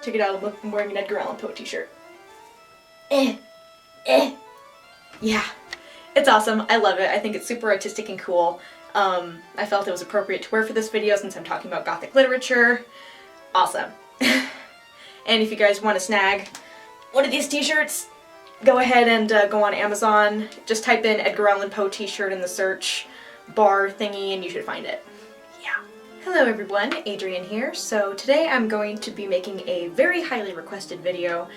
Check it out, I'm wearing an Edgar Allan Poe t-shirt. Yeah, it's awesome. I love it. I think it's super artistic and cool. I felt it was appropriate to wear for this video since I'm talking about Gothic literature. Awesome. And if you guys want to snag one of these t-shirts, go ahead and go on Amazon. Just type in Edgar Allan Poe t-shirt in the search bar thingy and you should find it. Yeah. Hello everyone, Adrienne here. So today I'm going to be making a very highly requested video.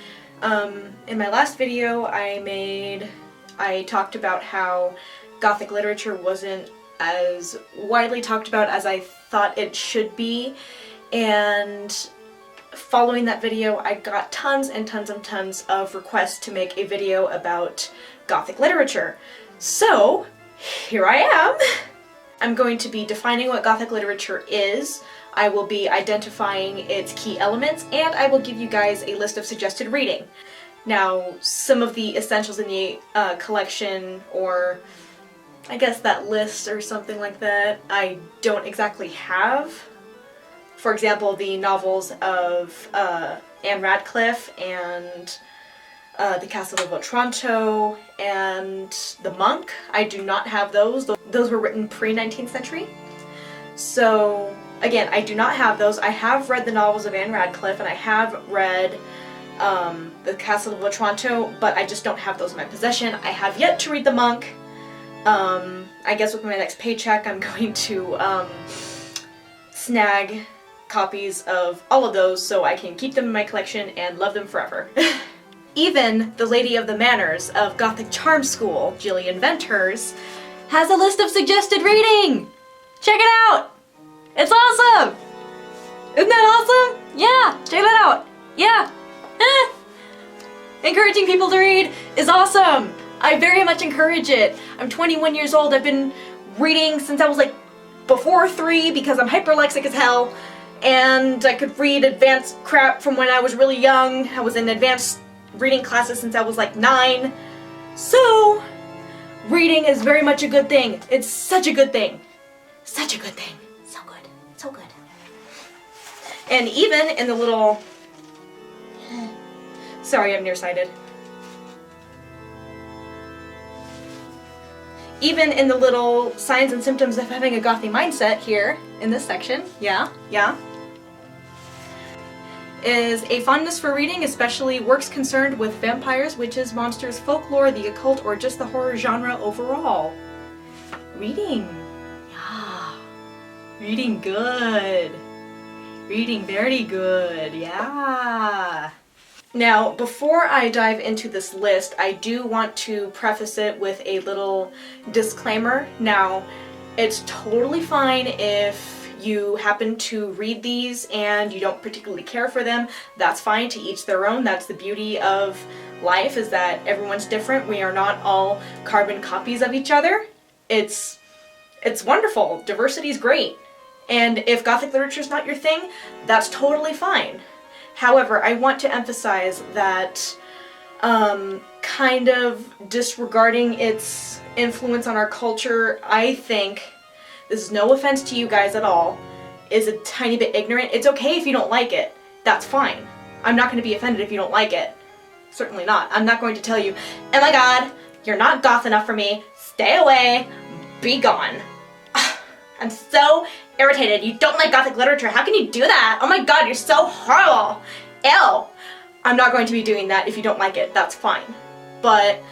In my last video I talked about how Gothic literature wasn't as widely talked about as I thought it should be, and following that video I got tons and tons and tons of requests to make a video about Gothic literature. So here I am! I'm going to be defining what Gothic literature is, I will be identifying its key elements, and I will give you guys a list of suggested reading. Now, some of the essentials in the collection, or I guess that list or something like that, I don't exactly have. For example, the novels of Anne Radcliffe and The Castle of Otranto and The Monk. I do not have those. Those were written pre-19th century. So, again, I do not have those. I have read the novels of Anne Radcliffe and I have read The Castle of Otranto, but I just don't have those in my possession. I have yet to read The Monk. I guess with my next paycheck I'm going to snag copies of all of those so I can keep them in my collection and love them forever. Even the Lady of the Manors of Gothic Charm School, Gillian Venters, has a list of suggested reading! Check it out! It's awesome! Isn't that awesome? Yeah! Check that out! Yeah! Encouraging people to read is awesome! I very much encourage it. I'm 21 years old. I've been reading since I was like before 3 because I'm hyperlexic as hell, and I could read advanced crap from when I was really young. I was in advanced reading classes since I was like 9. So, reading is very much a good thing. It's such a good thing. Such a good thing. So good. So good. And even in the little... Sorry, I'm nearsighted. Even in the little signs and symptoms of having a gothy mindset here in this section, yeah, is a fondness for reading, especially works concerned with vampires, witches, monsters, folklore, the occult, or just the horror genre overall. Reading. Yeah. Reading good. Reading very good. Yeah. Now, before I dive into this list, I do want to preface it with a little disclaimer. Now, it's totally fine if you happen to read these and you don't particularly care for them. That's fine, to each their own. That's the beauty of life, is that everyone's different. We are not all carbon copies of each other. It's wonderful. Diversity is great. And if Gothic literature is not your thing, that's totally fine. However, I want to emphasize that kind of disregarding its influence on our culture, I think, this is no offense to you guys at all, is a tiny bit ignorant. It's okay if you don't like it. That's fine. I'm not going to be offended if you don't like it. Certainly not. I'm not going to tell you, oh my god, you're not goth enough for me, stay away, be gone. I'm so irritated. You don't like Gothic literature. How can you do that? Oh my god, you're so horrible. Ew. I'm not going to be doing that if you don't like it. That's fine. But,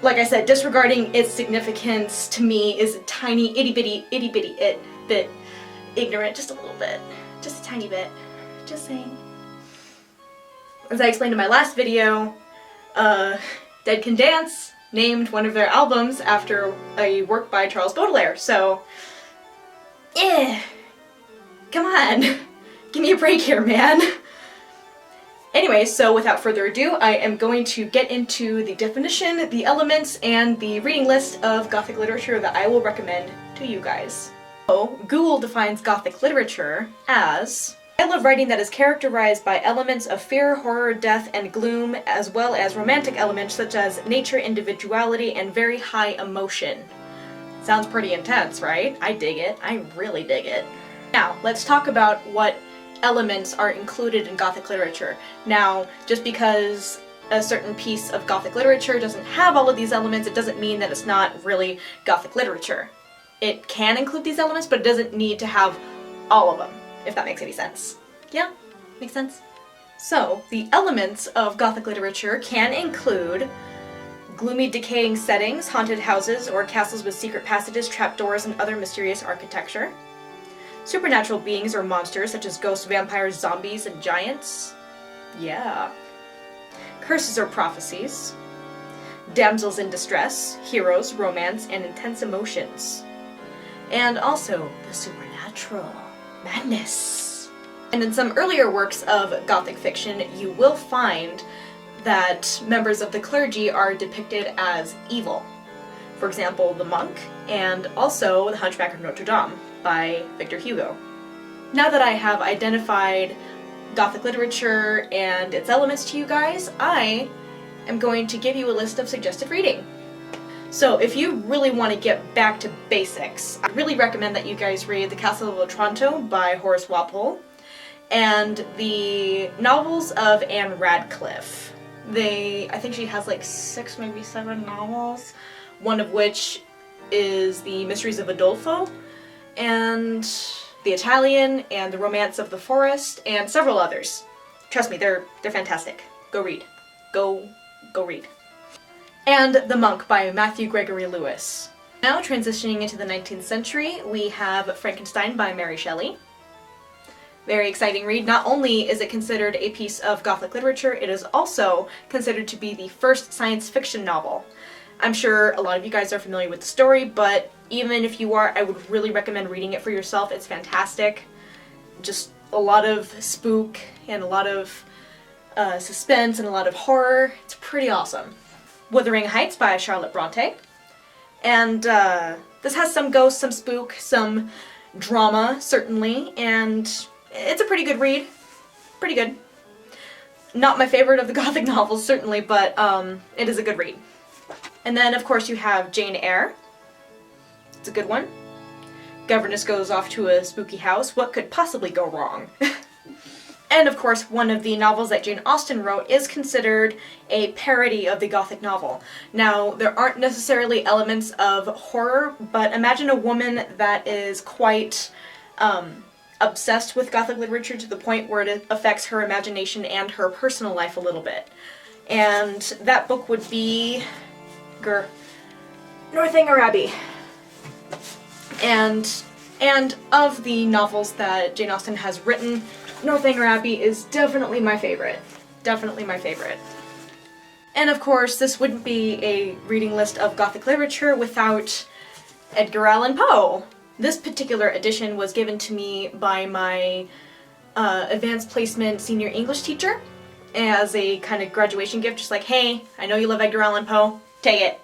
like I said, disregarding its significance to me is a tiny itty bitty bit ignorant. Just a little bit. Just a tiny bit. Just saying. As I explained in my last video, Dead Can Dance named one of their albums after a work by Charles Baudelaire, so... Come on, give me a break here, man. Anyway, so without further ado, I am going to get into the definition, the elements, and the reading list of Gothic literature that I will recommend to you guys. So, Google defines Gothic literature as a style of writing that is characterized by elements of fear, horror, death, and gloom, as well as romantic elements such as nature, individuality, and very high emotion. Sounds pretty intense, right? I dig it. I really dig it. Now, let's talk about what elements are included in Gothic literature. Now, just because a certain piece of Gothic literature doesn't have all of these elements, it doesn't mean that it's not really Gothic literature. It can include these elements, but it doesn't need to have all of them, if that makes any sense. Yeah? Makes sense? So, the elements of Gothic literature can include gloomy, decaying settings, haunted houses, or castles with secret passages, trapdoors, and other mysterious architecture. Supernatural beings or monsters such as ghosts, vampires, zombies, and giants. Yeah. Curses or prophecies. Damsels in distress, heroes, romance, and intense emotions. And also the supernatural. Madness. And in some earlier works of Gothic fiction, you will find that members of the clergy are depicted as evil. For example, the monk, and also The Hunchback of Notre Dame by Victor Hugo. Now that I have identified Gothic literature and its elements to you guys, I am going to give you a list of suggested reading. So if you really want to get back to basics, I really recommend that you guys read The Castle of Otranto by Horace Walpole and the novels of Anne Radcliffe. I think she has like 6, maybe 7 novels, one of which is The Mysteries of Udolpho, and The Italian, and The Romance of the Forest, and several others. Trust me, they're fantastic. Go read. Go read. And The Monk by Matthew Gregory Lewis. Now, transitioning into the 19th century, we have Frankenstein by Mary Shelley. Very exciting read. Not only is it considered a piece of Gothic literature, it is also considered to be the first science fiction novel. I'm sure a lot of you guys are familiar with the story, but even if you are, I would really recommend reading it for yourself. It's fantastic. Just a lot of spook and a lot of suspense and a lot of horror. It's pretty awesome. Wuthering Heights by Charlotte Bronte. And this has some ghosts, some spook, some drama, certainly, and it's a pretty good read. Pretty good. Not my favorite of the Gothic novels, certainly, but it is a good read. And then, of course, you have Jane Eyre. It's a good one. Governess goes off to a spooky house. What could possibly go wrong? And, of course, one of the novels that Jane Austen wrote is considered a parody of the Gothic novel. Now, there aren't necessarily elements of horror, but imagine a woman that is quite obsessed with Gothic literature to the point where it affects her imagination and her personal life a little bit. And that book would be Northanger Abbey. And of the novels that Jane Austen has written, Northanger Abbey is definitely my favorite. Definitely my favorite. And of course, this wouldn't be a reading list of Gothic literature without Edgar Allan Poe. This particular edition was given to me by my advanced placement senior English teacher as a kind of graduation gift, just like, hey, I know you love Edgar Allan Poe, take it.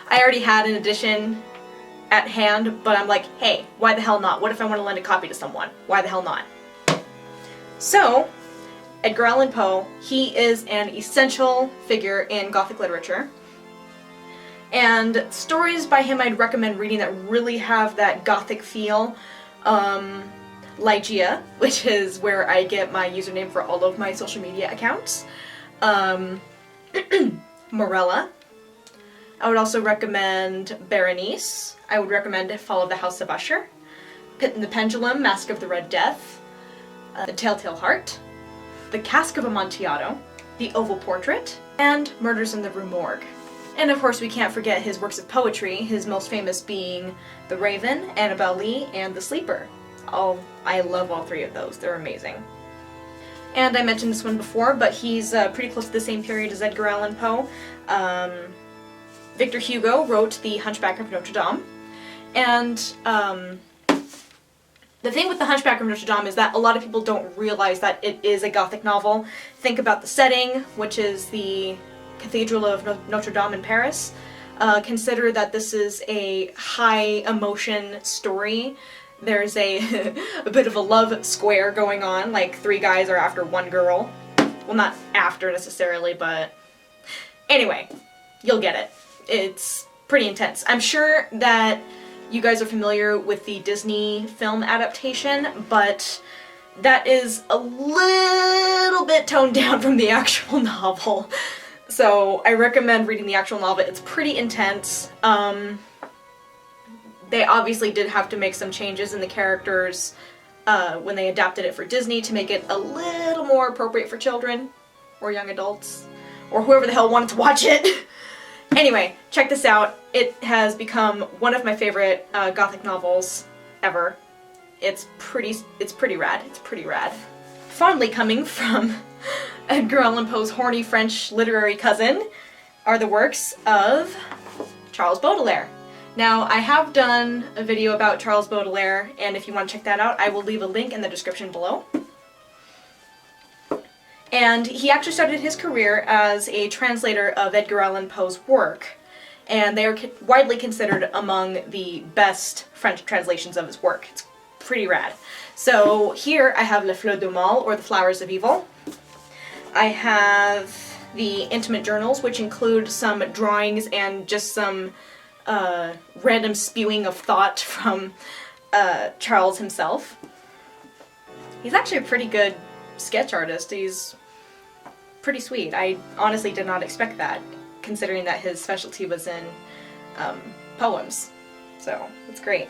I already had an edition at hand, but I'm like, hey, why the hell not? What if I want to lend a copy to someone? Why the hell not? So, Edgar Allan Poe, he is an essential figure in Gothic literature. And stories by him I'd recommend reading that really have that Gothic feel. Ligeia, which is where I get my username for all of my social media accounts. Morella. I would also recommend Berenice. I would recommend Fall of the House of Usher. Pit and the Pendulum, Mask of the Red Death. The Telltale Heart. The Cask of Amontillado. The Oval Portrait. And Murders in the Rue Morgue. And of course we can't forget his works of poetry, his most famous being The Raven, Annabel Lee, and The Sleeper. I love all 3 of those, they're amazing. And I mentioned this one before, but he's pretty close to the same period as Edgar Allan Poe. Victor Hugo wrote The Hunchback of Notre Dame, and the thing with The Hunchback of Notre Dame is that a lot of people don't realize that it is a Gothic novel. Think about the setting, which is the Cathedral of Notre Dame in Paris. Consider that this is a high emotion story. There's a bit of a love square going on, like 3 guys are after 1 girl. Well, not after necessarily, but anyway, you'll get it. It's pretty intense. I'm sure that you guys are familiar with the Disney film adaptation, but that is a little bit toned down from the actual novel. So I recommend reading the actual novel. It's pretty intense. They obviously did have to make some changes in the characters when they adapted it for Disney to make it a little more appropriate for children or young adults or whoever the hell wanted to watch it. Anyway, check this out. It has become one of my favorite Gothic novels ever. It's pretty rad. It's pretty rad. Fondly coming from Edgar Allan Poe's horny French literary cousin are the works of Charles Baudelaire. Now, I have done a video about Charles Baudelaire, and if you want to check that out, I will leave a link in the description below. And he actually started his career as a translator of Edgar Allan Poe's work, and they are widely considered among the best French translations of his work. It's pretty rad. So here I have Les Fleurs du Mal, or The Flowers of Evil. I have the Intimate Journals, which include some drawings and just some random spewing of thought from Charles himself. He's actually a pretty good sketch artist. He's pretty sweet. I honestly did not expect that, considering that his specialty was in poems. So, it's great.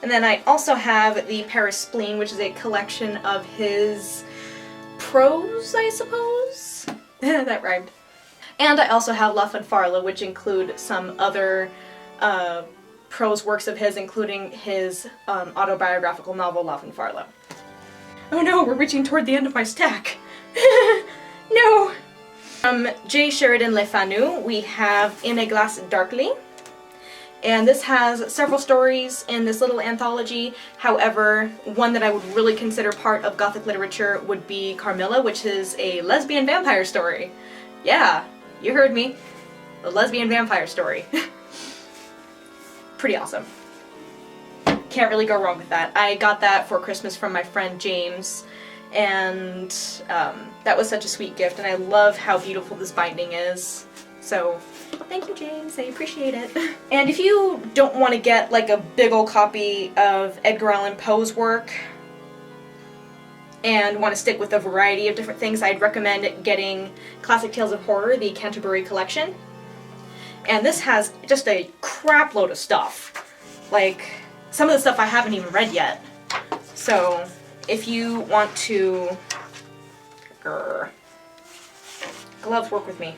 And then I also have the Paris Spleen, which is a collection of his prose, I suppose? That rhymed. And I also have La Fanfarla, which include some other prose works of his, including his autobiographical novel, La Fanfarla. Oh no, we're reaching toward the end of my stack! No! From J. Sheridan Le Fanu, we have In a Glass Darkly. And this has several stories in this little anthology. However, one that I would really consider part of Gothic literature would be Carmilla, which is a lesbian vampire story. Yeah, you heard me. A lesbian vampire story. Pretty awesome. Can't really go wrong with that. I got that for Christmas from my friend James, and that was such a sweet gift, and I love how beautiful this binding is. So, thank you, James. I appreciate it. And if you don't want to get like a big ol' copy of Edgar Allan Poe's work and want to stick with a variety of different things, I'd recommend getting Classic Tales of Horror, the Canterbury Collection. And this has just a crap load of stuff. Like, some of the stuff I haven't even read yet. So, if you want to... Gloves work with me.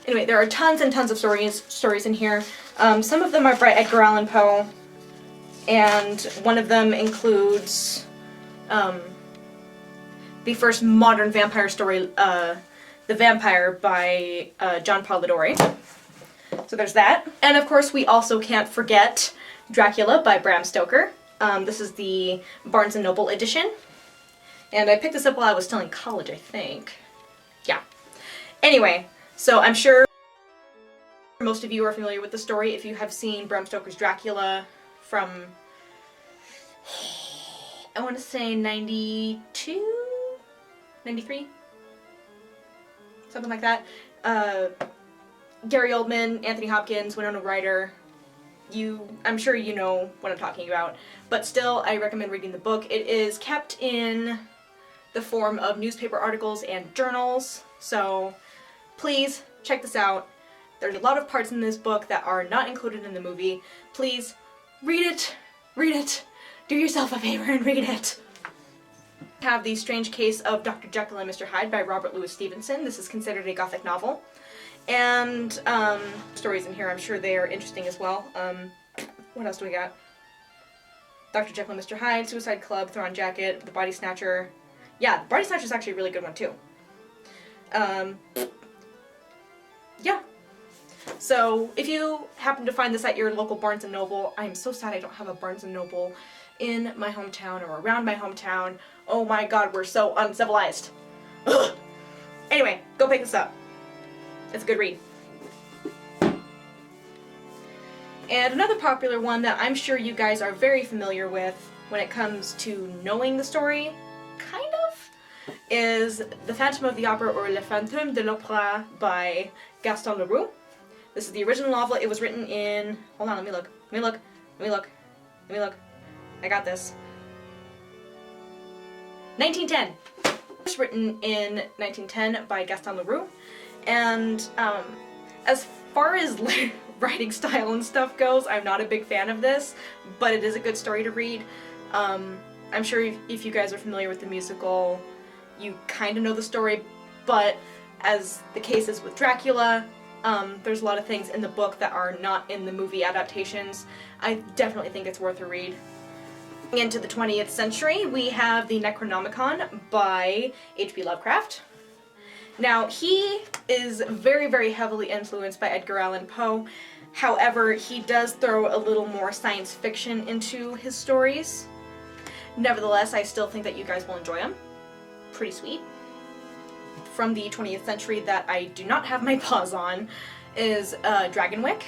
Anyway, there are tons and tons of stories in here. Some of them are by Edgar Allan Poe, and one of them includes the first modern vampire story, The Vampire by John Polidori. So there's that. And of course we also can't forget Dracula by Bram Stoker. This is the Barnes & Noble edition. And I picked this up while I was still in college, I think. Yeah. Anyway. So I'm sure most of you are familiar with the story if you have seen Bram Stoker's Dracula from, I want to say 92? 93? Something like that. Gary Oldman, Anthony Hopkins, Winona Ryder. I'm sure you know what I'm talking about. But still, I recommend reading the book. It is kept in the form of newspaper articles and journals, so please check this out. There's a lot of parts in this book that are not included in the movie. Please read it. Read it. Do yourself a favor and read it. I have The Strange Case of Dr. Jekyll and Mr. Hyde by Robert Louis Stevenson. This is considered a Gothic novel. And stories in here, I'm sure they are interesting as well. What else do we got? Dr. Jekyll and Mr. Hyde, Suicide Club, Thrawn Jacket, The Body Snatcher. Yeah, The Body Snatcher is actually a really good one too. Yeah. So, if you happen to find this at your local Barnes & Noble, I'm so sad I don't have a Barnes & Noble in my hometown or around my hometown. Oh my god, we're so uncivilized. Ugh. Anyway, go pick this up. It's a good read. And another popular one that I'm sure you guys are very familiar with when it comes to knowing the story, kind of, is The Phantom of the Opera, or Le Fantôme de l'Opéra by Gaston Leroux. This is the original novel. It was written in... Hold on, let me look. I got this. 1910. It was written in 1910 by Gaston Leroux, and as far as writing style and stuff goes, I'm not a big fan of this, but it is a good story to read. I'm sure if you guys are familiar with the musical, you kind of know the story, but as the case is with Dracula, there's a lot of things in the book that are not in the movie adaptations. I definitely think it's worth a read. Into the 20th century, we have the Necronomicon by H.P. Lovecraft. Now, he is very, very heavily influenced by Edgar Allan Poe. However, he does throw a little more science fiction into his stories. Nevertheless, I still think that you guys will enjoy them. Pretty sweet. From the 20th century that I do not have my paws on is Dragonwyck.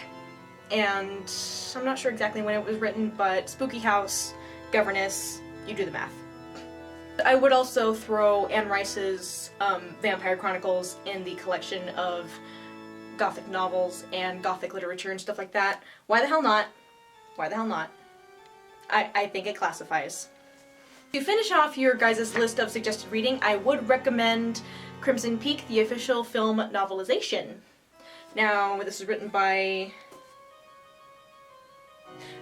And I'm not sure exactly when it was written, but Spooky House, Governess, you do the math. I would also throw Anne Rice's Vampire Chronicles in the collection of Gothic novels and Gothic literature and stuff like that. Why the hell not? Why the hell not? I think it classifies. To finish off your guys' list of suggested reading, I would recommend Crimson Peak, the official film novelization. Now, this is written by...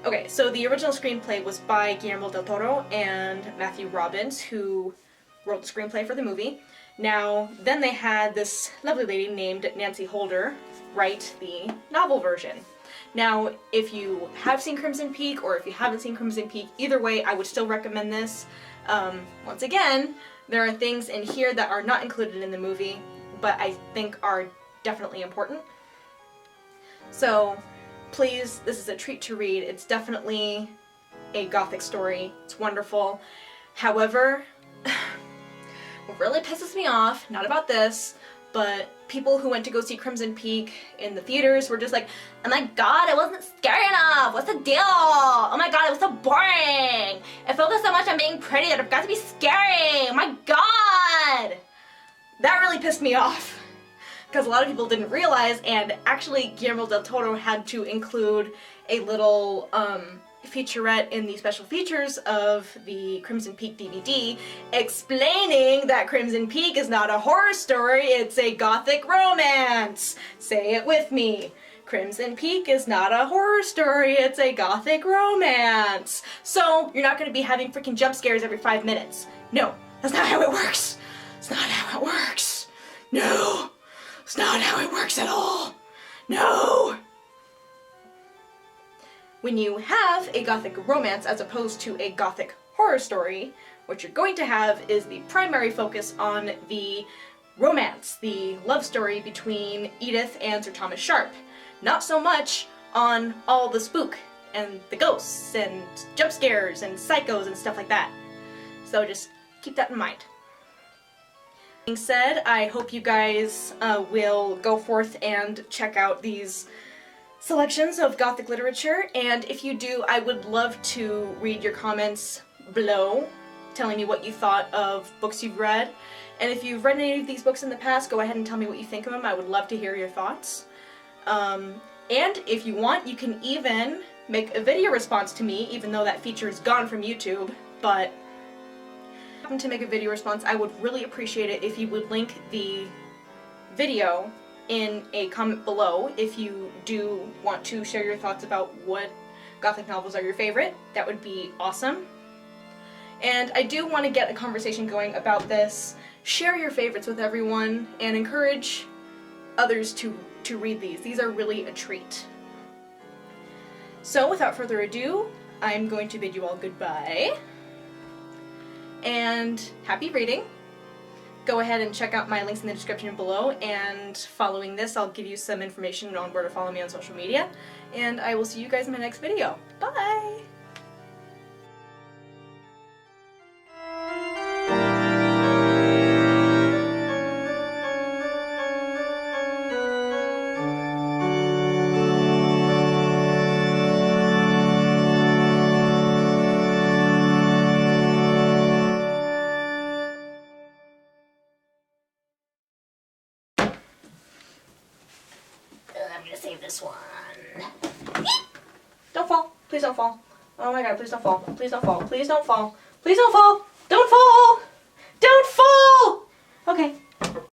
Okay, so the original screenplay was by Guillermo del Toro and Matthew Robbins, who wrote the screenplay for the movie. Now, then they had this lovely lady named Nancy Holder write the novel version. Now, if you have seen Crimson Peak, or if you haven't seen Crimson Peak, either way, I would still recommend this. Once again, there are things in here that are not included in the movie, but I think are definitely important. So, please, this is a treat to read. It's definitely a Gothic story. It's wonderful. However, what really pisses me off, not about this, but people who went to go see Crimson Peak in the theaters were just like, oh my god, it wasn't scary enough! What's the deal? Oh my god, it was so boring! It focused so much on being pretty that it got to be scary! Oh my god! That really pissed me off. Because a lot of people didn't realize, and actually Guillermo del Toro had to include a little featurette in the special features of the Crimson Peak DVD explaining that Crimson Peak is not a horror story, it's a Gothic romance. Say it with me. Crimson Peak is not a horror story, it's a Gothic romance. So, you're not going to be having freaking jump scares every 5 minutes. No, that's not how it works. It's not how it works. No. It's not how it works at all. No! When you have a Gothic romance as opposed to a Gothic horror story, what you're going to have is the primary focus on the romance, the love story between Edith and Sir Thomas Sharp. Not so much on all the spook and the ghosts and jump scares and psychos and stuff like that. So just keep that in mind. Being said, I hope you guys will go forth and check out these selections of Gothic literature, and if you do, I would love to read your comments below, telling me what you thought of books you've read. And if you've read any of these books in the past, go ahead and tell me what you think of them. I would love to hear your thoughts. And if you want, you can even make a video response to me, even though that feature is gone from YouTube, but to make a video response, I would really appreciate it if you would link the video in a comment below if you do want to share your thoughts about what Gothic novels are your favorite. That would be awesome. And I do want to get a conversation going about this. Share your favorites with everyone and encourage others to read these. These are really a treat. So without further ado, I'm going to bid you all goodbye. And happy reading. Go ahead and check out my links in the description below, and following this I'll give you some information on where to follow me on social media, and I will see you guys in my next video. Bye! I'm gonna save this one. Don't fall. Please don't fall. Oh my god, please don't fall. Please don't fall. Please don't fall. Please don't fall. Don't fall! Okay.